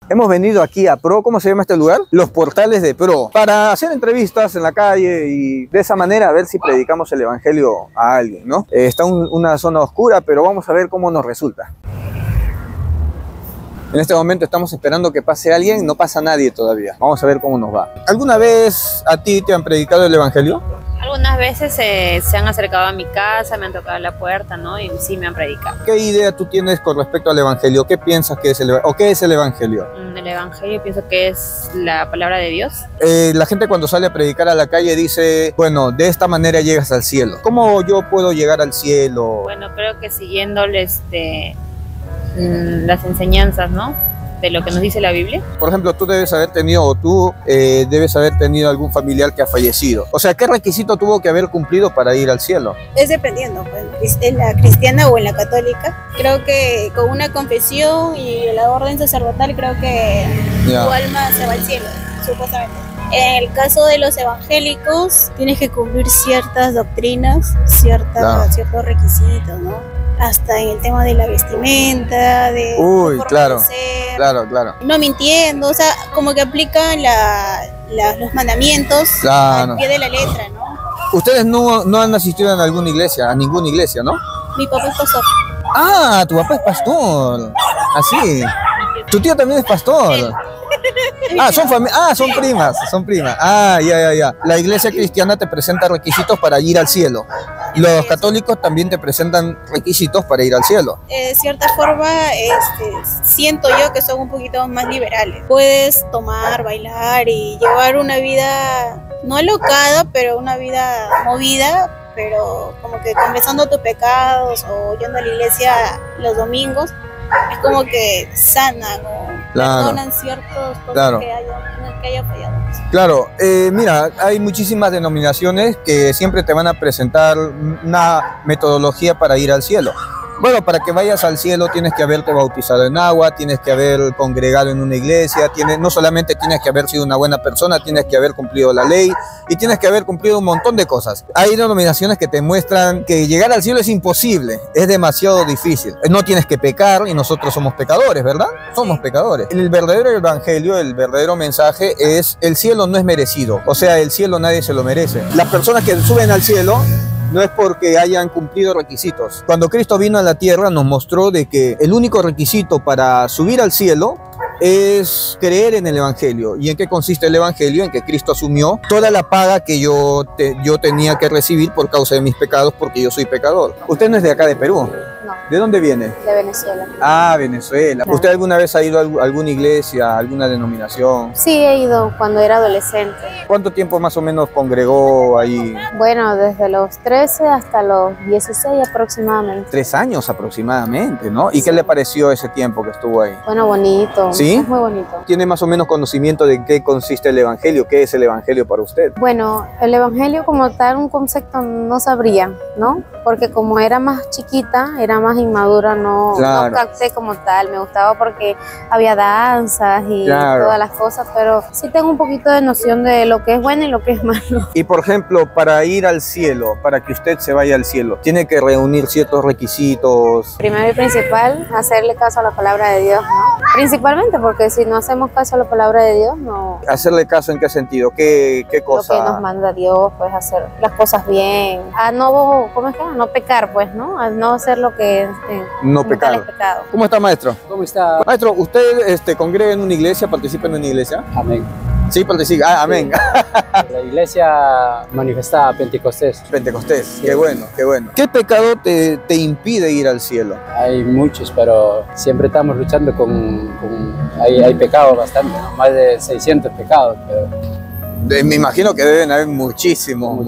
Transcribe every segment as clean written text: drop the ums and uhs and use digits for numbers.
Hemos venido aquí a Pro, ¿cómo se llama este lugar? Los Portales de Pro, para hacer entrevistas en la calle y de esa manera a ver si predicamos el evangelio a alguien, ¿no? Está una zona oscura, pero vamos a ver cómo nos resulta. En este momento estamos esperando que pase alguien, no pasa nadie todavía. Vamos a ver cómo nos va. ¿Alguna vez a ti te han predicado el evangelio? Algunas veces se han acercado a mi casa, me han tocado la puerta, ¿no? Y sí me han predicado. ¿Qué idea tú tienes con respecto al evangelio? ¿Qué piensas que es qué es el evangelio? El evangelio pienso que es la palabra de Dios. La gente cuando sale a predicar a la calle dice, bueno, de esta manera llegas al cielo. ¿Cómo yo puedo llegar al cielo? Bueno, creo que siguiendo las enseñanzas, ¿no? De lo que nos dice la Biblia. Por ejemplo, tú debes haber tenido algún familiar que ha fallecido. O sea, ¿qué requisito tuvo que haber cumplido para ir al cielo? Es dependiendo, pues, en la cristiana o en la católica. Creo que con una confesión y la orden sacerdotal, creo que tu alma se va al cielo, supuestamente. En el caso de los evangélicos, tienes que cumplir ciertas doctrinas, ciertos requisitos, ¿no? Hasta en el tema de la vestimenta, de claro, no mintiendo, o sea, como que aplican los mandamientos al pie de la letra, ¿no? Ustedes no han asistido a ninguna iglesia, ¿no? Mi papá es pastor. Ah, tu papá es pastor. Así. Tu tío también es pastor. Son primas. Ya. La iglesia cristiana te presenta requisitos para ir al cielo. Los católicos también te presentan requisitos para ir al cielo. De cierta forma, siento yo que son un poquito más liberales. Puedes tomar, bailar y llevar una vida, no alocada, pero una vida movida, pero como que confesando tus pecados o yendo a la iglesia los domingos, es como que sanan o perdonan ciertos cosas que haya fallado. Claro, mira, hay muchísimas denominaciones que siempre te van a presentar una metodología para ir al cielo. Bueno, para que vayas al cielo tienes que haberte bautizado en agua, tienes que haber congregado en una iglesia, no solamente tienes que haber sido una buena persona, tienes que haber cumplido la ley y tienes que haber cumplido un montón de cosas. Hay denominaciones que te muestran que llegar al cielo es imposible, es demasiado difícil. No tienes que pecar y nosotros somos pecadores, ¿verdad? Somos pecadores. El verdadero evangelio, el verdadero mensaje es: el cielo no es merecido, o sea, el cielo nadie se lo merece. Las personas que suben al cielo no es porque hayan cumplido requisitos. Cuando Cristo vino a la tierra nos mostró de que el único requisito para subir al cielo es creer en el evangelio. ¿Y en qué consiste el evangelio? En que Cristo asumió toda la paga que yo tenía que recibir por causa de mis pecados, porque yo soy pecador. ¿Usted no es de acá de Perú? No. ¿De dónde viene? De Venezuela. Ah, Venezuela. Claro. ¿Usted alguna vez ha ido a alguna iglesia, alguna denominación? Sí, he ido cuando era adolescente. ¿Cuánto tiempo más o menos congregó ahí? Bueno, desde los 13 hasta los 16 aproximadamente. 3 años aproximadamente, ¿no? ¿Y qué le pareció ese tiempo que estuvo ahí? Bueno, bonito. ¿Sí? Es muy bonito. ¿Tiene más o menos conocimiento de qué consiste el evangelio? ¿Qué es el evangelio para usted? Bueno, el evangelio como tal, un concepto no sabría, ¿no? Porque como era más chiquita, era más inmadura, no capté como tal. Me gustaba porque había danzas y todas las cosas, pero sí tengo un poquito de noción de lo que es bueno y lo que es malo. Y por ejemplo, para ir al cielo, para que usted se vaya al cielo, tiene que reunir ciertos requisitos. Primero y principal, hacerle caso a la palabra de Dios, ¿no? Principalmente porque si no hacemos caso a la palabra de Dios, no... ¿Hacerle caso en qué sentido? ¿Qué cosa? Lo que nos manda Dios, pues hacer las cosas bien. A no, ¿cómo es que? A no pecar, pues, ¿no? A no hacer lo que no pecar. Pecado. ¿Cómo está, maestro? ¿Cómo está? Maestro, ¿usted congrega en una iglesia, participa en una iglesia? Amén. Sí, participa. Amén. La iglesia manifestada Pentecostés. Pentecostés, sí. Qué bueno. ¿Qué pecado te impide ir al cielo? Hay muchos, pero siempre estamos luchando hay pecados bastante, más de 600 pecados. Pero me imagino que deben haber muchísimos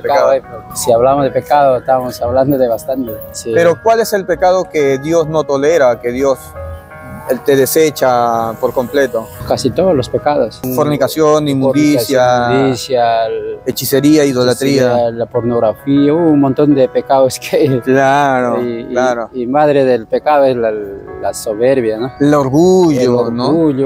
pecados. Si hablamos de pecado, estamos hablando de bastante. Sí. Pero ¿cuál es el pecado que Dios no tolera, que Dios te desecha por completo? Casi todos los pecados. Fornicación, inmundicia, hechicería, idolatría. La pornografía, un montón de pecados que... Claro. Y madre del pecado es la soberbia, ¿no? El orgullo, ¿no? El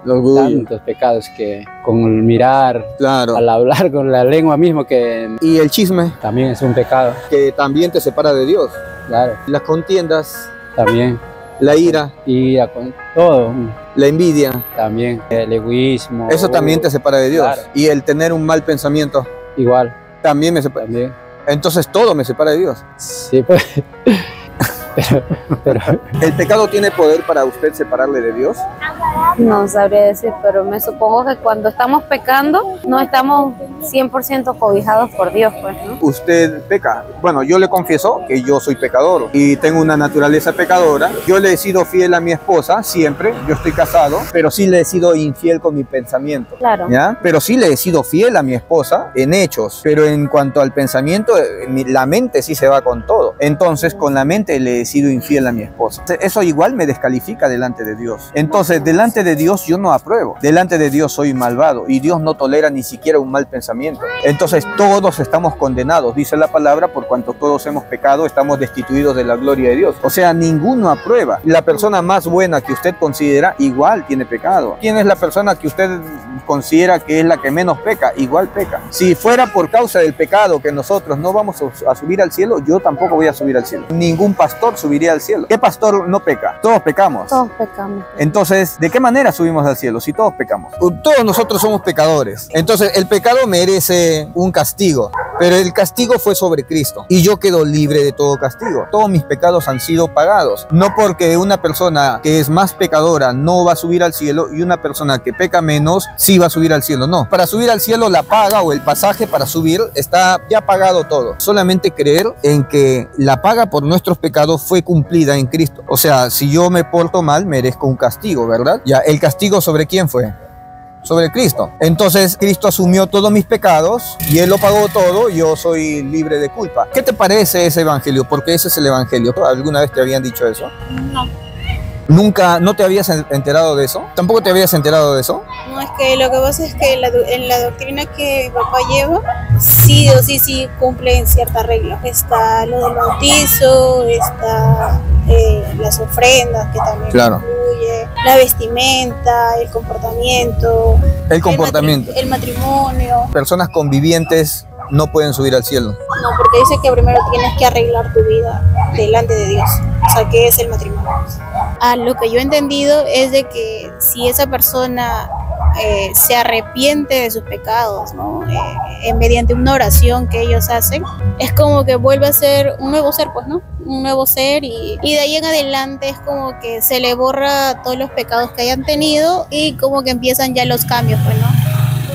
orgullo. Tantos pecados que con el mirar, al hablar con la lengua mismo que... Y el chisme. También es un pecado. Que también te separa de Dios. Claro. Las contiendas. También. La ira. Ira, con todo. La envidia. También el egoísmo. Eso también te separa de Dios. Claro. Y el tener un mal pensamiento. Igual. También me separa. También. Entonces todo me separa de Dios. Sí, pues. pero ¿El pecado tiene poder para usted separarle de Dios? No sabría decir, pero me supongo que cuando estamos pecando no estamos 100% cobijados por Dios, pues, ¿no? Usted peca. Bueno, yo le confieso que yo soy pecador y tengo una naturaleza pecadora. Yo le he sido fiel a mi esposa siempre, yo estoy casado, pero sí le he sido infiel con mi pensamiento. Claro. ¿Ya? Pero sí le he sido fiel a mi esposa en hechos, pero en cuanto al pensamiento, la mente sí se va con todo. Entonces, con la mente le he sido infiel a mi esposa. Eso igual me descalifica delante de Dios. Entonces, delante de Dios yo no apruebo. Delante de Dios soy malvado y Dios no tolera ni siquiera un mal pensamiento. Entonces, todos estamos condenados, dice la palabra, por cuanto todos hemos pecado, estamos destituidos de la gloria de Dios. O sea, ninguno aprueba. La persona más buena que usted considera igual tiene pecado. ¿Quién es la persona que usted considera que es la que menos peca? Igual peca. Si fuera por causa del pecado que nosotros no vamos a subir al cielo, yo tampoco voy a subir al cielo. Ningún pastor subiría al cielo. ¿Qué pastor no peca? Todos pecamos. Todos pecamos. Entonces, ¿de qué manera subimos al cielo si todos pecamos? Todos nosotros somos pecadores. Entonces, el pecado merece un castigo, pero el castigo fue sobre Cristo y yo quedo libre de todo castigo. Todos mis pecados han sido pagados. No porque una persona que es más pecadora no va a subir al cielo y una persona que peca menos sí va a subir al cielo. No. Para subir al cielo la paga o el pasaje para subir está ya pagado todo. Solamente creer en que la paga por nuestros pecados fue cumplida en Cristo. O sea, si yo me porto mal, merezco un castigo, ¿verdad? Ya, ¿el castigo sobre quién fue? Sobre Cristo. Entonces Cristo asumió todos mis pecados y Él lo pagó todo, yo soy libre de culpa. ¿Qué te parece ese evangelio? Porque ese es el evangelio. ¿Alguna vez te habían dicho eso? No. ¿Nunca, no te habías enterado de eso? ¿Tampoco te habías enterado de eso? No, es que lo que pasa es que en la doctrina que mi papá lleva, sí o sí cumplen ciertas reglas. Está lo del bautizo, está las ofrendas que también incluye, la vestimenta, el comportamiento. El comportamiento. El matrimonio. Personas convivientes no pueden subir al cielo. No, porque dice que primero tienes que arreglar tu vida delante de Dios. O sea, que es el matrimonio. Lo que yo he entendido es de que si esa persona se arrepiente de sus pecados, ¿no? Mediante una oración que ellos hacen, es como que vuelve a ser un nuevo ser, pues, ¿no? Un nuevo ser y de ahí en adelante es como que se le borra todos los pecados que hayan tenido y como que empiezan ya los cambios, pues, ¿no?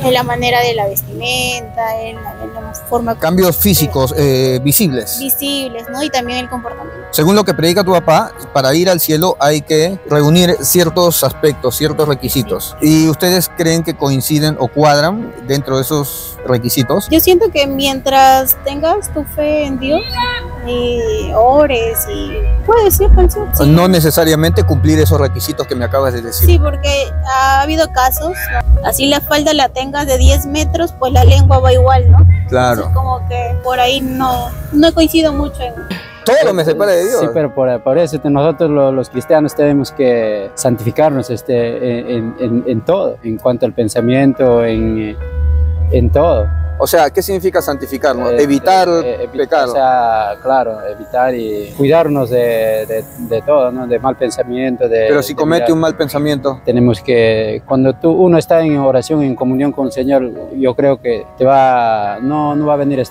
En la manera de la vestimenta, en la forma... Cambios físicos visibles. Visibles, ¿no? Y también el comportamiento. Según lo que predica tu papá, para ir al cielo hay que reunir ciertos aspectos, ciertos requisitos. ¿Y ustedes creen que coinciden o cuadran dentro de esos requisitos? Yo siento que mientras tengas tu fe en Dios y ores y puede ser canción. Sí. No necesariamente cumplir esos requisitos que me acabas de decir. Sí, porque ha habido casos, ¿no? Así la falda la tengas de 10 metros, pues la lengua va igual, ¿no? Claro. Entonces, como que por ahí no coincido mucho en... Todo me separa de Dios. Sí, pero por eso nosotros los cristianos tenemos que santificarnos en todo, en cuanto al pensamiento, en todo. O sea, ¿qué significa santificarnos? Evitar pecado. O sea, claro, evitar y cuidarnos de todo, ¿no? De mal pensamiento. Pero si comete un mal pensamiento. Tenemos que, cuando uno está en oración, en comunión con el Señor, yo creo que no va a venir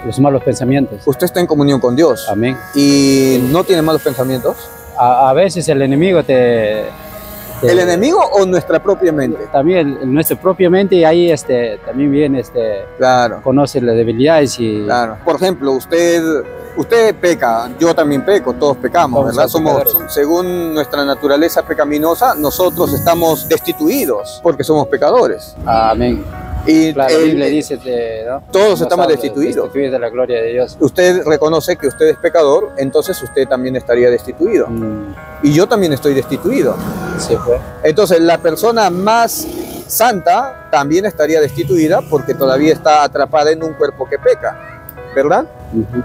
los malos pensamientos. Usted está en comunión con Dios. Amén. ¿Y no tiene malos pensamientos? A veces el enemigo ¿El enemigo o nuestra propia mente? También nuestra propia mente, y ahí también viene claro. Conoce las debilidades y... Claro. Por ejemplo, usted peca, yo también peco, todos pecamos, ¿verdad? Según nuestra naturaleza pecaminosa, nosotros estamos destituidos porque somos pecadores. Amén. Y claro, la Biblia dice, ¿no? Todos estamos destituidos. De la gloria de Dios. Usted reconoce que usted es pecador, entonces usted también estaría destituido. Y yo también estoy destituido. Sí, pues. Entonces la persona más santa también estaría destituida porque todavía está atrapada en un cuerpo que peca, ¿verdad?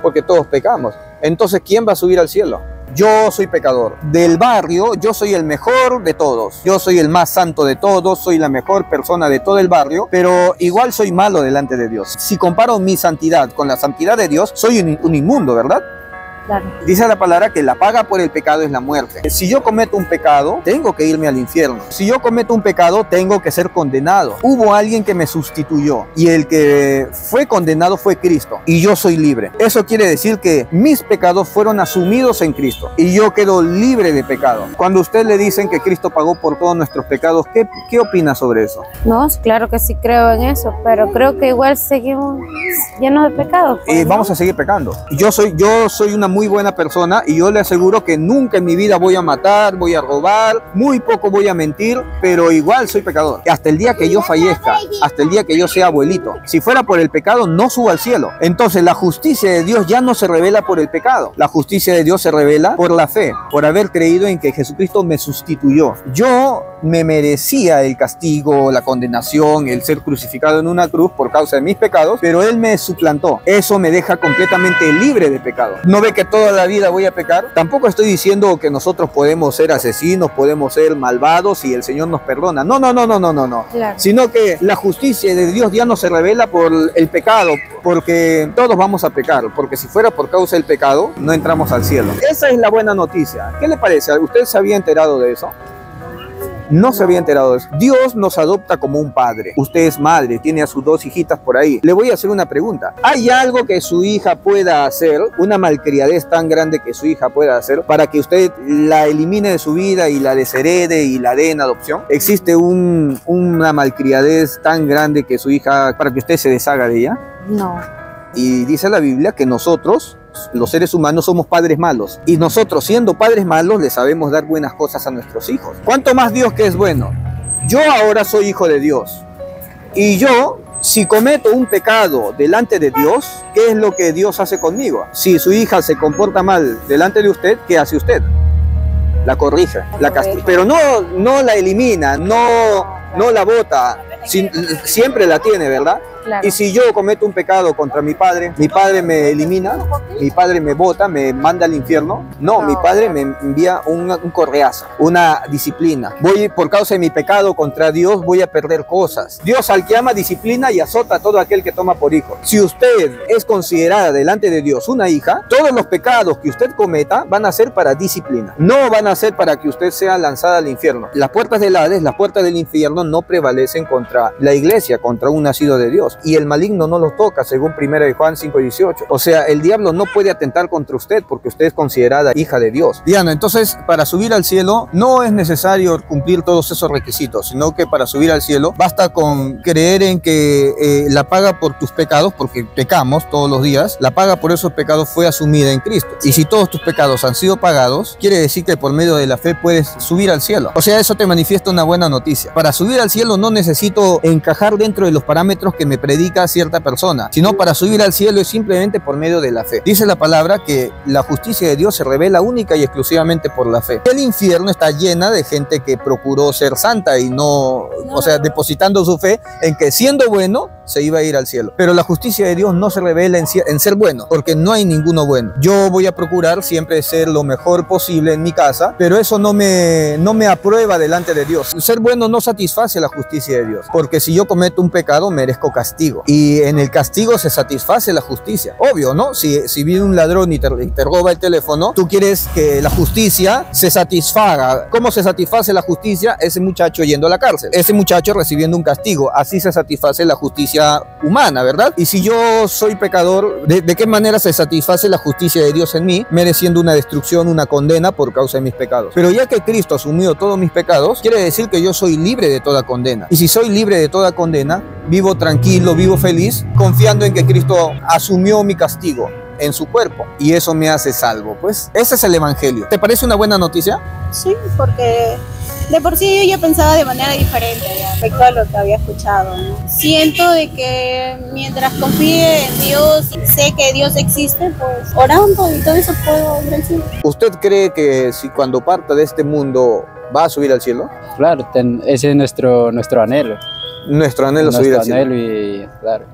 Porque todos pecamos. Entonces, ¿quién va a subir al cielo? Yo soy pecador. Del barrio, yo soy el mejor de todos. Yo soy el más santo de todos, soy la mejor persona de todo el barrio, pero igual soy malo delante de Dios. Si comparo mi santidad con la santidad de Dios, soy un inmundo, ¿verdad? Claro. Dice la palabra que la paga por el pecado es la muerte. Si yo cometo un pecado, tengo que irme al infierno. Si yo cometo un pecado, tengo que ser condenado. Hubo alguien que me sustituyó y el que fue condenado fue Cristo y yo soy libre. Eso quiere decir que mis pecados fueron asumidos en Cristo y yo quedo libre de pecado. Cuando a usted le dicen que Cristo pagó por todos nuestros pecados, ¿qué opina sobre eso? No, claro que sí creo en eso, pero creo que igual seguimos llenos de pecados. Pues, ¿no? Vamos a seguir pecando. Yo soy una muy buena persona y yo le aseguro que nunca en mi vida voy a matar, voy a robar, muy poco voy a mentir, pero igual soy pecador. Hasta el día que yo fallezca, hasta el día que yo sea abuelito. Si fuera por el pecado, no subo al cielo. Entonces la justicia de Dios ya no se revela por el pecado. La justicia de Dios se revela por la fe, por haber creído en que Jesucristo me sustituyó. Yo me merecía el castigo, la condenación, el ser crucificado en una cruz por causa de mis pecados, pero Él me suplantó. Eso me deja completamente libre de pecado. ¿No ve que toda la vida voy a pecar? Tampoco estoy diciendo que nosotros podemos ser asesinos, podemos ser malvados y el Señor nos perdona. No. Claro. Sino que la justicia de Dios ya no se revela por el pecado, porque todos vamos a pecar, porque si fuera por causa del pecado, no entramos al cielo. Esa es la buena noticia. ¿Qué le parece? ¿Usted se había enterado de eso? No se había enterado de eso. Dios nos adopta como un padre. Usted es madre, tiene a sus 2 hijitas por ahí. Le voy a hacer una pregunta. ¿Hay algo que su hija pueda hacer, una malcriadez tan grande que su hija pueda hacer, para que usted la elimine de su vida y la desherede y la dé en adopción? ¿Existe una malcriadez tan grande que su hija, para que usted se deshaga de ella? No. Y dice la Biblia que nosotros, los seres humanos, somos padres malos. Y nosotros, siendo padres malos, le sabemos dar buenas cosas a nuestros hijos. ¿Cuánto más Dios que es bueno? Yo ahora soy hijo de Dios. Y yo, si cometo un pecado delante de Dios, ¿qué es lo que Dios hace conmigo? Si su hija se comporta mal delante de usted, ¿qué hace usted? La corrige, la castiga. Pero no la elimina, no la bota. Siempre la tiene, ¿verdad? Claro. Y si yo cometo un pecado contra mi padre me elimina, mi padre me bota, me manda al infierno. No, mi padre me envía un correazo, una disciplina. Por causa de mi pecado contra Dios, voy a perder cosas. Dios al que ama disciplina y azota a todo aquel que toma por hijo. Si usted es considerada delante de Dios una hija, todos los pecados que usted cometa van a ser para disciplina. No van a ser para que usted sea lanzada al infierno. Las puertas del Hades, las puertas del infierno no prevalecen contra la iglesia, contra un nacido de Dios. Y el maligno no los toca, según 1 Juan 5:18. O sea, el diablo no puede atentar contra usted porque usted es considerada hija de Dios. Diana, entonces, para subir al cielo no es necesario cumplir todos esos requisitos, sino que para subir al cielo basta con creer en que la paga por tus pecados, porque pecamos todos los días, la paga por esos pecados fue asumida en Cristo. Y si todos tus pecados han sido pagados, quiere decir que por medio de la fe puedes subir al cielo. O sea, eso te manifiesta una buena noticia. Para subir al cielo no necesito encajar dentro de los parámetros que me predica cierta persona, sino para subir al cielo es simplemente por medio de la fe. Dice la palabra que la justicia de Dios se revela única y exclusivamente por la fe. El infierno está llena de gente que procuró ser santa y o sea, depositando su fe en que siendo bueno se iba a ir al cielo. Pero la justicia de Dios no se revela en ser bueno, porque no hay ninguno bueno. Yo voy a procurar siempre ser lo mejor posible en mi casa, pero eso no me aprueba delante de Dios. Ser bueno no satisface la justicia de Dios, porque si yo cometo un pecado merezco castigo, y en el castigo se satisface la justicia. Obvio, ¿no? Si viene un ladrón y te roba el teléfono, tú quieres que la justicia se satisfaga. ¿Cómo se satisface la justicia? Ese muchacho yendo a la cárcel, ese muchacho recibiendo un castigo. Así se satisface la justicia humana, ¿verdad? Y si yo soy pecador, ¿de qué manera se satisface la justicia de Dios en mí? Mereciendo una destrucción, una condena por causa de mis pecados. Pero ya que Cristo asumió todos mis pecados, quiere decir que yo soy libre de toda condena. Y si soy libre de toda condena, vivo tranquilo, vivo feliz, confiando en que Cristo asumió mi castigo en su cuerpo, y eso me hace salvo. Pues ese es el evangelio. ¿Te parece una buena noticia? Sí, porque de por sí yo ya pensaba de manera diferente respecto a lo que había escuchado, ¿no? Siento de que mientras confíe en Dios y sé que Dios existe, pues orando y todo eso puedo ir al cielo. ¿Usted cree que si cuando parta de este mundo va a subir al cielo? Claro, ese es nuestro anhelo. Nuestro anhelo es subir al cielo. Y claro.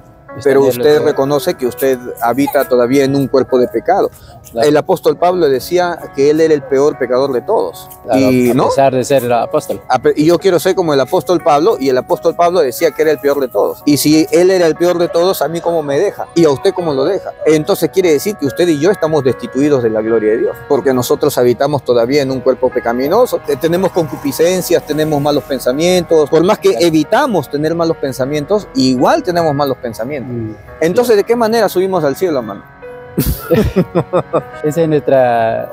pero usted reconoce que usted habita todavía en un cuerpo de pecado. Claro. El apóstol Pablo decía que él era el peor pecador de todos. Claro, y, ¿no? A pesar de ser el apóstol. Y yo quiero ser como el apóstol Pablo, y el apóstol Pablo decía que era el peor de todos. Y si él era el peor de todos, ¿a mí cómo me deja? ¿Y a usted cómo lo deja? Entonces quiere decir que usted y yo estamos destituidos de la gloria de Dios, porque nosotros habitamos todavía en un cuerpo pecaminoso. Tenemos concupiscencias, tenemos malos pensamientos. Por más que evitamos tener malos pensamientos, igual tenemos malos pensamientos. Entonces, ¿de qué manera subimos al cielo, hermano? Esa es nuestra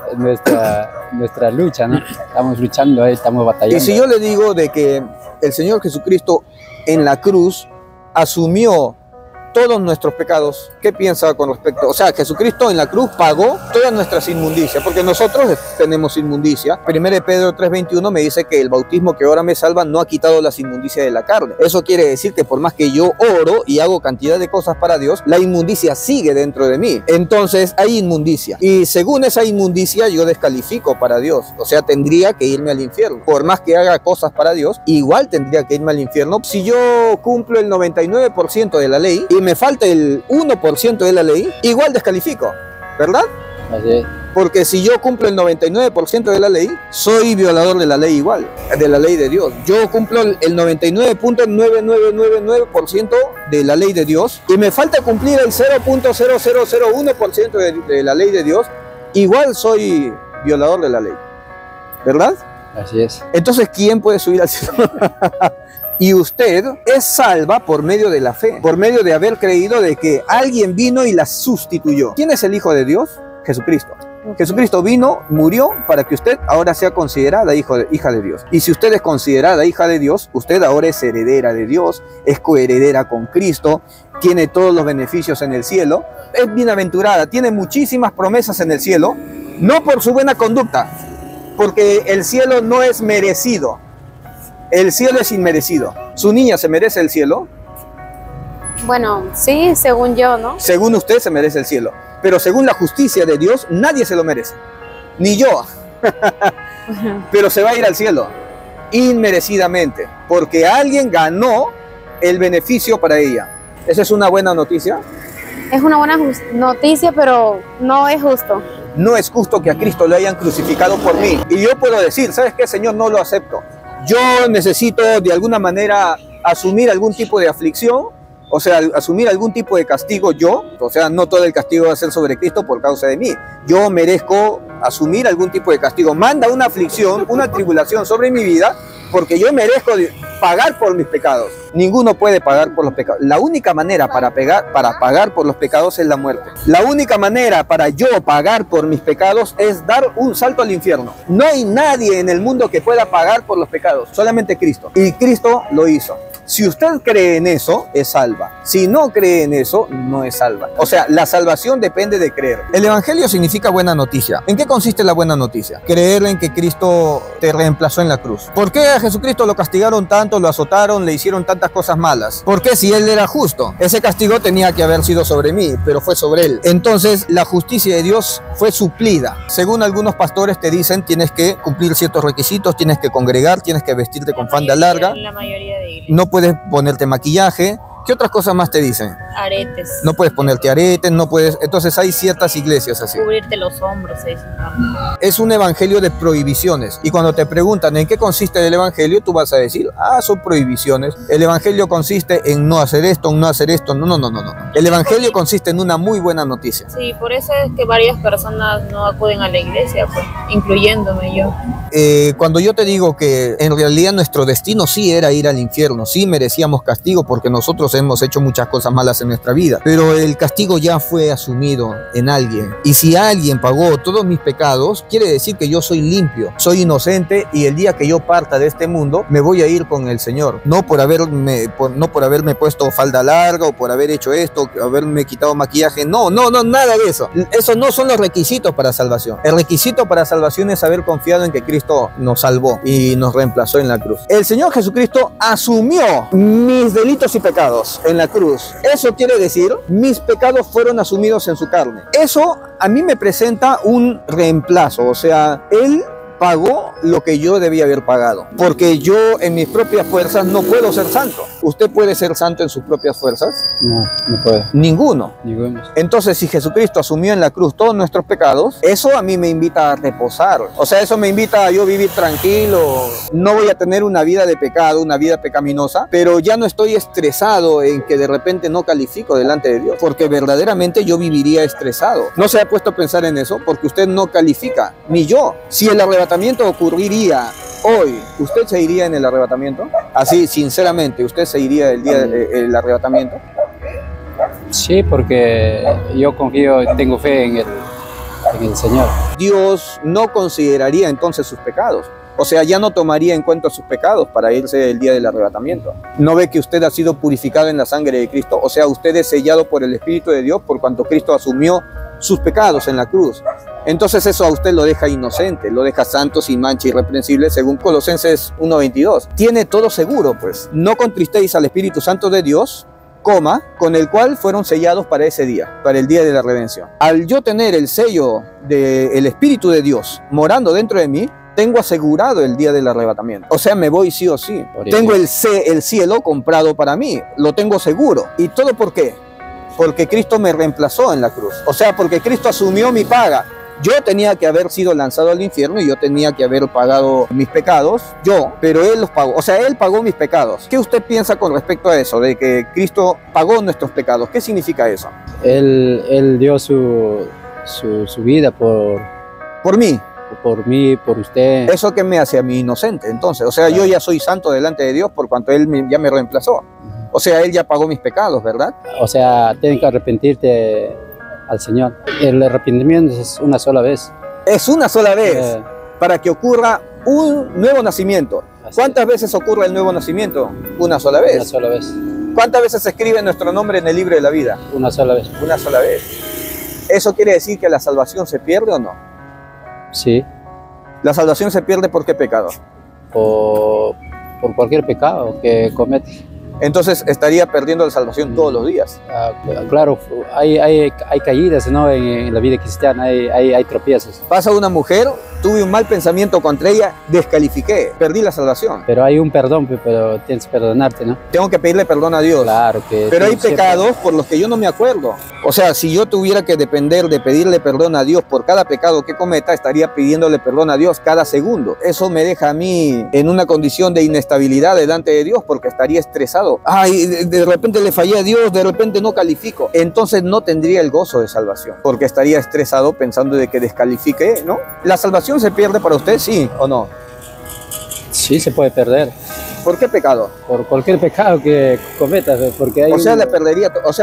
lucha, ¿no? Estamos luchando, estamos batallando. Y si yo le digo de que el Señor Jesucristo en la cruz asumió todos nuestros pecados, ¿qué piensa con respecto? O sea, Jesucristo en la cruz pagó todas nuestras inmundicias, porque nosotros tenemos inmundicia. 1 Pedro 3:21 me dice que el bautismo que ahora me salva no ha quitado las inmundicias de la carne. Eso quiere decir que por más que yo oro y hago cantidad de cosas para Dios, la inmundicia sigue dentro de mí. Entonces hay inmundicia. Y según esa inmundicia yo descalifico para Dios. O sea, tendría que irme al infierno. Por más que haga cosas para Dios, igual tendría que irme al infierno. Si yo cumplo el 99% de la ley y me falta el 1% de la ley, igual descalifico, ¿verdad? Así es. Porque si yo cumplo el 99% de la ley, soy violador de la ley igual, de la ley de Dios. Yo cumplo el 99.9999% de la ley de Dios y me falta cumplir el 0.0001% de la ley de Dios, igual soy violador de la ley, ¿verdad? Así es. Entonces, ¿quién puede subir al cielo? Y usted es salva por medio de la fe, por medio de haber creído de que alguien vino y la sustituyó. ¿Quién es el Hijo de Dios? Jesucristo. Jesucristo vino, murió para que usted ahora sea considerada hija de Dios. Y si usted es considerada hija de Dios, usted ahora es heredera de Dios, es coheredera con Cristo, tiene todos los beneficios en el cielo, es bienaventurada, tiene muchísimas promesas en el cielo, no por su buena conducta, porque el cielo no es merecido. El cielo es inmerecido. ¿Su niña se merece el cielo? Bueno, sí, según yo, ¿no? Según usted se merece el cielo. Pero según la justicia de Dios, nadie se lo merece. Ni yo. Pero se va a ir al cielo. Inmerecidamente. Porque alguien ganó el beneficio para ella. ¿Esa es una buena noticia? Es una buena noticia, pero no es justo. No es justo que a Cristo lo hayan crucificado por mí. Y yo puedo decir, ¿sabes qué, Señor? No lo acepto. Yo necesito de alguna manera asumir algún tipo de aflicción, o sea, asumir algún tipo de castigo yo, o sea, no todo el castigo va a ser sobre Cristo por causa de mí. Yo merezco asumir algún tipo de castigo. Manda una aflicción, una tribulación sobre mi vida, porque yo merezco pagar por mis pecados. Ninguno puede pagar por los pecados. La única manera para pagar por los pecados es la muerte. La única manera para yo pagar por mis pecados es dar un salto al infierno. No hay nadie en el mundo que pueda pagar por los pecados, solamente Cristo. Y Cristo lo hizo. Si usted cree en eso, es salva. Si no cree en eso, no es salva. O sea, la salvación depende de creer. El evangelio significa buena noticia. ¿En qué consiste la buena noticia? Creer en que Cristo te reemplazó en la cruz. ¿Por qué a Jesucristo lo castigaron tanto, lo azotaron, le hicieron tantas cosas malas? ¿Por qué si Él era justo? Ese castigo tenía que haber sido sobre mí, pero fue sobre Él. Entonces, la justicia de Dios fue suplida. Según algunos pastores te dicen, tienes que cumplir ciertos requisitos, tienes que congregar, tienes que vestirte con falda larga. La mayoría de iglesias. No puedes ponerte maquillaje. ¿Qué otras cosas más te dicen? Aretes. No puedes ponerte aretes, no puedes... Entonces hay ciertas iglesias así. Cubrirte los hombros, se dice. Es un evangelio de prohibiciones. Y cuando te preguntan en qué consiste el evangelio, tú vas a decir, son prohibiciones. El evangelio consiste en no hacer esto, en no hacer esto. No. El evangelio consiste en una muy buena noticia. Sí, por eso es que varias personas no acuden a la iglesia, pues, incluyéndome yo. Cuando yo te digo que en realidad nuestro destino sí era ir al infierno, sí merecíamos castigo porque nosotros hemos hecho muchas cosas malas en nuestra vida, pero el castigo ya fue asumido en alguien. Y si alguien pagó todos mis pecados, quiere decir que yo soy limpio, soy inocente, y el día que yo parta de este mundo me voy a ir con el Señor. No por haberme puesto falda larga o por haber hecho esto, haberme quitado maquillaje. No, nada de eso. Esos no son los requisitos para salvación. El requisito para salvación es haber confiado en que Cristo nos salvó y nos reemplazó en la cruz. El Señor Jesucristo asumió mis delitos y pecados en la cruz. Eso quiere decir, mis pecados fueron asumidos en su carne. Eso a mí me presenta un reemplazo, o sea, Él pagó lo que yo debía haber pagado. Porque yo en mis propias fuerzas no puedo ser santo. ¿Usted puede ser santo en sus propias fuerzas? No, no puede. Ninguno. Ninguno. Entonces, si Jesucristo asumió en la cruz todos nuestros pecados, eso a mí me invita a reposar. O sea, eso me invita a yo vivir tranquilo. No voy a tener una vida de pecado, una vida pecaminosa, pero ya no estoy estresado en que de repente no califico delante de Dios, porque verdaderamente yo viviría estresado. ¿No se ha puesto a pensar en eso? Porque usted no califica, ni yo. Si el arrebatamiento ocurriría hoy, ¿usted se iría en el arrebatamiento? Así, sinceramente, ¿usted se iría el día del arrebatamiento? Sí, porque yo confío, tengo fe en el Señor. Dios no consideraría entonces sus pecados. O sea, ya no tomaría en cuenta sus pecados para irse el día del arrebatamiento. ¿No ve que usted ha sido purificado en la sangre de Cristo? O sea, usted es sellado por el Espíritu de Dios por cuanto Cristo asumió sus pecados en la cruz. Entonces eso a usted lo deja inocente, lo deja santo, sin mancha, irreprensible, según Colosenses 1:22. Tiene todo seguro, pues. No contristéis al Espíritu Santo de Dios, con el cual fueron sellados para ese día, para el día de la redención. Al yo tener el sello del Espíritu de Dios morando dentro de mí, tengo asegurado el día del arrebatamiento. O sea, me voy sí o sí. Tengo el cielo comprado para mí, lo tengo seguro. ¿Y todo por qué? Porque Cristo me reemplazó en la cruz. O sea, porque Cristo asumió mi paga. Yo tenía que haber sido lanzado al infierno y yo tenía que haber pagado mis pecados, pero Él los pagó. O sea, Él pagó mis pecados. ¿Qué usted piensa con respecto a eso, de que Cristo pagó nuestros pecados? ¿Qué significa eso? Él dio su vida por mí. Por mí, por usted. ¿Eso qué me hace a mí inocente entonces? O sea, yo ya soy santo delante de Dios por cuanto Él ya me reemplazó. O sea, Él ya pagó mis pecados, ¿verdad? O sea, tienes que arrepentirte al Señor. El arrepentimiento es una sola vez. Es una sola vez para que ocurra un nuevo nacimiento. ¿Cuántas veces ocurre el nuevo nacimiento? Una sola vez. Una sola vez. ¿Cuántas veces se escribe nuestro nombre en el libro de la vida? Una sola vez. Una sola vez. ¿Eso quiere decir que la salvación se pierde o no? Sí. ¿La salvación se pierde por qué pecado? Por cualquier pecado que comete. Entonces estaría perdiendo la salvación todos los días. Claro, hay caídas, ¿no? En la vida cristiana, hay tropiezos. Pasa una mujer, tuve un mal pensamiento contra ella, descalifiqué, perdí la salvación. Pero hay un perdón, pero tienes que perdonarte, ¿no? Tengo que pedirle perdón a Dios. Claro que. Pero hay pecados por los que yo no me acuerdo. O sea, si yo tuviera que depender de pedirle perdón a Dios por cada pecado que cometa, estaría pidiéndole perdón a Dios cada segundo. Eso me deja a mí en una condición de inestabilidad delante de Dios porque estaría estresado. Ay, de repente le fallé a Dios, de repente no califico. Entonces no tendría el gozo de salvación, porque estaría estresado pensando de que descalifique, ¿no? ¿La salvación se pierde para usted, sí o no? Sí, se puede perder. ¿Por qué pecado? Por cualquier pecado que cometas, porque hay o sea,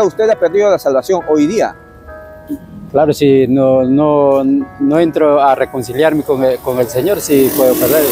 usted ha perdido la salvación hoy día. Claro, si no entro a reconciliarme con el Señor, sí puedo perder.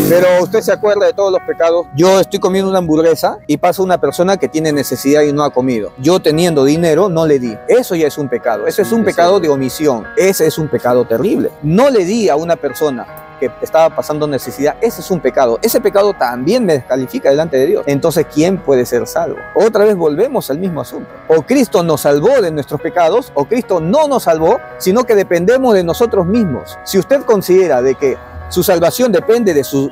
Pero usted se acuerda de todos los pecados. Yo estoy comiendo una hamburguesa y pasa una persona que tiene necesidad y no ha comido. Yo teniendo dinero no le di. Eso ya es un pecado. Ese es un pecado de omisión. Ese es un pecado terrible. No le di a una persona que estaba pasando necesidad, ese es un pecado. Ese pecado también me descalifica delante de Dios. Entonces, ¿quién puede ser salvo? Otra vez volvemos al mismo asunto. O Cristo nos salvó de nuestros pecados, o Cristo no nos salvó, sino que dependemos de nosotros mismos. Si usted considera de que su salvación depende de su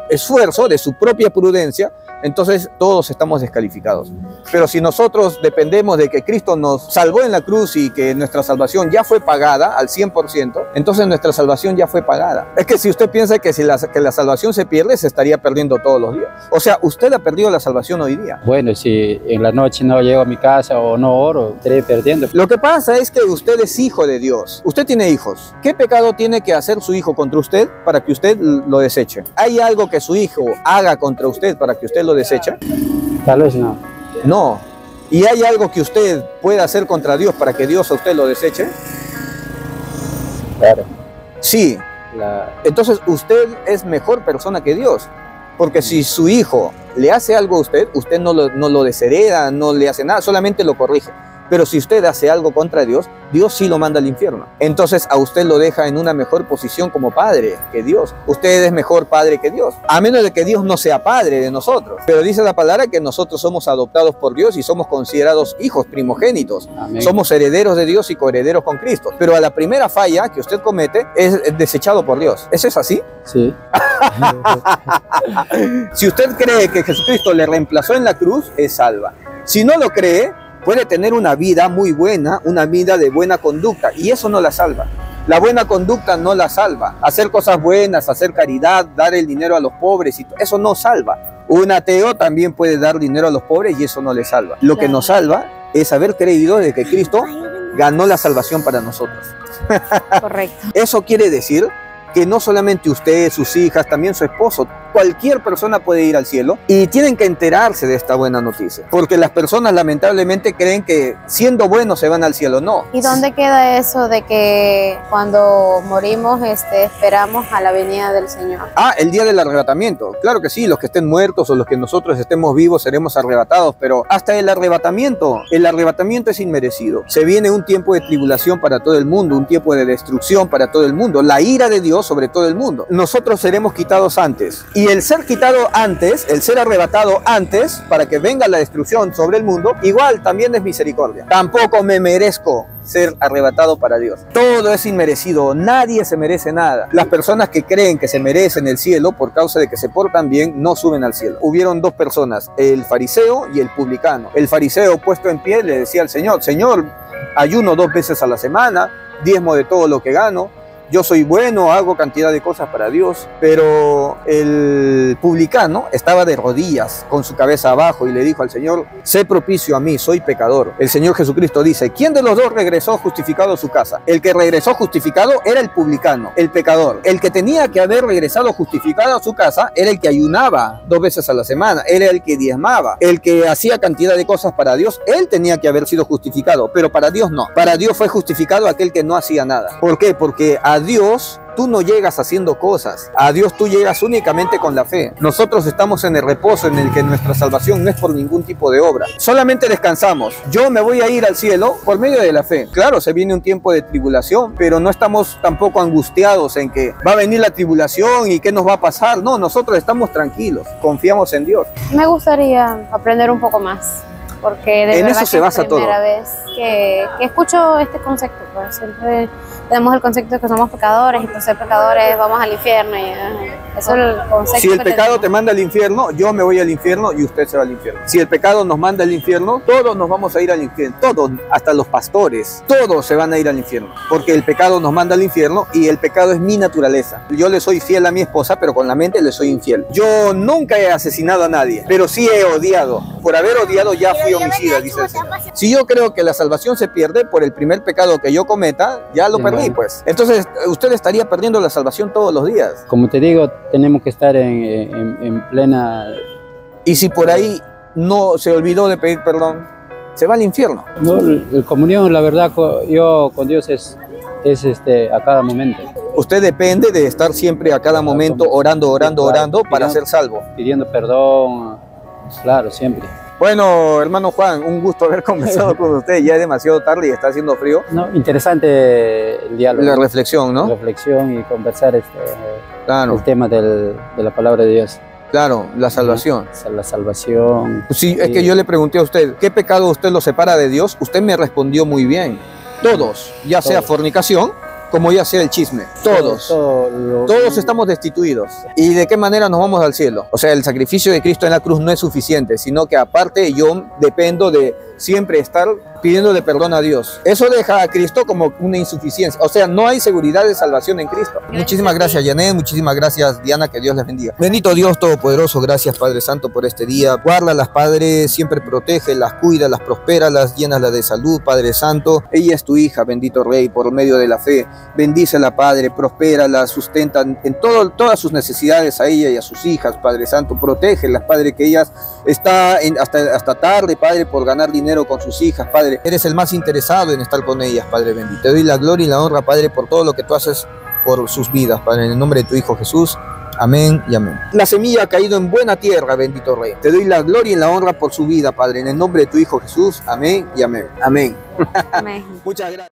esfuerzo, de su propia prudencia, entonces todos estamos descalificados. Pero si nosotros dependemos de que Cristo nos salvó en la cruz y que nuestra salvación ya fue pagada al 100%, entonces nuestra salvación ya fue pagada. Es que si usted piensa que que la salvación se pierde, se estaría perdiendo todos los días. O sea, usted ha perdido la salvación hoy día. Bueno, si en la noche no llego a mi casa o no oro, estaré perdiendo. Lo que pasa es que usted es hijo de Dios. Usted tiene hijos. ¿Qué pecado tiene que hacer su hijo contra usted para que usted lo deseche? ¿Hay algo que su hijo haga contra usted para que usted lo deseche? Tal vez no. No. ¿Y hay algo que usted pueda hacer contra Dios para que Dios a usted lo deseche? Claro. Sí. Entonces usted es mejor persona que Dios. Porque si su hijo le hace algo a usted, usted no lo deshereda, no le hace nada, solamente lo corrige. Pero si usted hace algo contra Dios, Dios sí lo manda al infierno. Entonces a usted lo deja en una mejor posición como padre que Dios. Usted es mejor padre que Dios, a menos de que Dios no sea padre de nosotros. Pero dice la palabra que nosotros somos adoptados por Dios y somos considerados hijos primogénitos. Amén. Somos herederos de Dios y coherederos con Cristo. Pero a la primera falla que usted comete es desechado por Dios. ¿Eso es así? Sí. Si usted cree que Jesucristo le reemplazó en la cruz, es salva. Si no lo cree, puede tener una vida muy buena, una vida de buena conducta, y eso no la salva. La buena conducta no la salva. Hacer cosas buenas, hacer caridad, dar el dinero a los pobres, eso no salva. Un ateo también puede dar dinero a los pobres y eso no le salva. Lo que nos salva es haber creído de que Cristo ganó la salvación para nosotros. Correcto. Eso quiere decir que no solamente usted, sus hijas, también su esposo, cualquier persona puede ir al cielo, y tienen que enterarse de esta buena noticia, porque las personas lamentablemente creen que siendo buenos se van al cielo. No. ¿Y dónde queda eso de que cuando morimos esperamos a la venida del Señor? El día del arrebatamiento. Claro que sí, los que estén muertos o los que nosotros estemos vivos seremos arrebatados, pero hasta el arrebatamiento es inmerecido. Se viene un tiempo de tribulación para todo el mundo, un tiempo de destrucción para todo el mundo, la ira de Dios sobre todo el mundo. Nosotros seremos quitados antes. Y el ser quitado antes, el ser arrebatado antes, para que venga la destrucción sobre el mundo, igual también es misericordia. Tampoco me merezco ser arrebatado para Dios. Todo es inmerecido, nadie se merece nada. Las personas que creen que se merecen el cielo por causa de que se portan bien, no suben al cielo. Hubieron dos personas, el fariseo y el publicano. El fariseo, puesto en pie, le decía al Señor: Señor, ayuno 2 veces a la semana, diezmo de todo lo que gano, yo soy bueno, hago cantidad de cosas para Dios. Pero el publicano estaba de rodillas, con su cabeza abajo, y le dijo al Señor: sé propicio a mí, soy pecador. El Señor Jesucristo dice: ¿quién de los dos regresó justificado a su casa? El que regresó justificado era el publicano, el pecador. El que tenía que haber regresado justificado a su casa era el que ayunaba 2 veces a la semana, era el que diezmaba, el que hacía cantidad de cosas para Dios. Él tenía que haber sido justificado, pero para Dios no. Para Dios fue justificado aquel que no hacía nada. ¿Por qué? Porque a Dios tú no llegas haciendo cosas, a Dios tú llegas únicamente con la fe. Nosotros estamos en el reposo en el que nuestra salvación no es por ningún tipo de obra, solamente descansamos. Yo me voy a ir al cielo por medio de la fe. Claro, se viene un tiempo de tribulación, pero no estamos tampoco angustiados en que va a venir la tribulación y qué nos va a pasar. No, nosotros estamos tranquilos, confiamos en Dios. Me gustaría aprender un poco más, porque de en verdad eso se basa todo. Es la primera vez que escucho este concepto. Pues siempre tenemos el concepto de que somos pecadores, y por ser pecadores vamos al infierno. Eso es el concepto. Si el pecado te manda al infierno, yo me voy al infierno y usted se va al infierno. Si el pecado nos manda al infierno, todos nos vamos a ir al infierno. Todos, hasta los pastores, todos se van a ir al infierno. Porque el pecado nos manda al infierno y el pecado es mi naturaleza. Yo le soy fiel a mi esposa, pero con la mente le soy infiel. Yo nunca he asesinado a nadie, pero sí he odiado. Por haber odiado ya fui homicida, dice el Señor. Si yo creo que la salvación se pierde por el primer pecado que yo cometa, ya lo perdí, pues. Entonces, usted estaría perdiendo la salvación todos los días. Como te digo, tenemos que estar en plena... Y si por ahí no se olvidó de pedir perdón, se va al infierno. No, la comunión, la verdad, yo con Dios es a cada momento. Usted depende de estar siempre a cada momento orando para ser salvo. Pidiendo perdón, claro, siempre. Bueno, hermano Juan, un gusto haber conversado con usted. Ya es demasiado tarde y está haciendo frío. No, interesante el diálogo. La reflexión, ¿no? La reflexión y conversar claro. El tema de la palabra de Dios. Claro, la salvación. La salvación. Sí, es que yo le pregunté a usted, ¿qué pecado usted lo separa de Dios? Usted me respondió muy bien. Todos, ya sea fornicación, como ya sea el chisme. Todos estamos destituidos. ¿Y de qué manera nos vamos al cielo? O sea, el sacrificio de Cristo en la cruz no es suficiente, sino que aparte yo dependo de siempre estar pidiéndole perdón a Dios. Eso deja a Cristo como una insuficiencia. O sea, no hay seguridad de salvación en Cristo. Muchísimas gracias, Janet. Muchísimas gracias, Diana. Que Dios les bendiga. Bendito Dios Todopoderoso. Gracias, Padre Santo, por este día. Guárdalas, Padre. Siempre protégelas, cuídalas, prospéralas, llénalas de salud, Padre Santo. Ella es tu hija, bendito Rey, por medio de la fe. Bendícela, Padre. Prospérala, sustenta en todas sus necesidades a ella y a sus hijas, Padre Santo. Protégelas, Padre, que ellas está hasta tarde, Padre, por ganar dinero con sus hijas, Padre. Eres el más interesado en estar con ellas, Padre bendito. Te doy la gloria y la honra, Padre, por todo lo que tú haces por sus vidas, Padre, en el nombre de tu Hijo Jesús. Amén y amén. La semilla ha caído en buena tierra, bendito Rey. Te doy la gloria y la honra por su vida, Padre, en el nombre de tu Hijo Jesús. Amén y amén. Amén. Amén. Muchas gracias.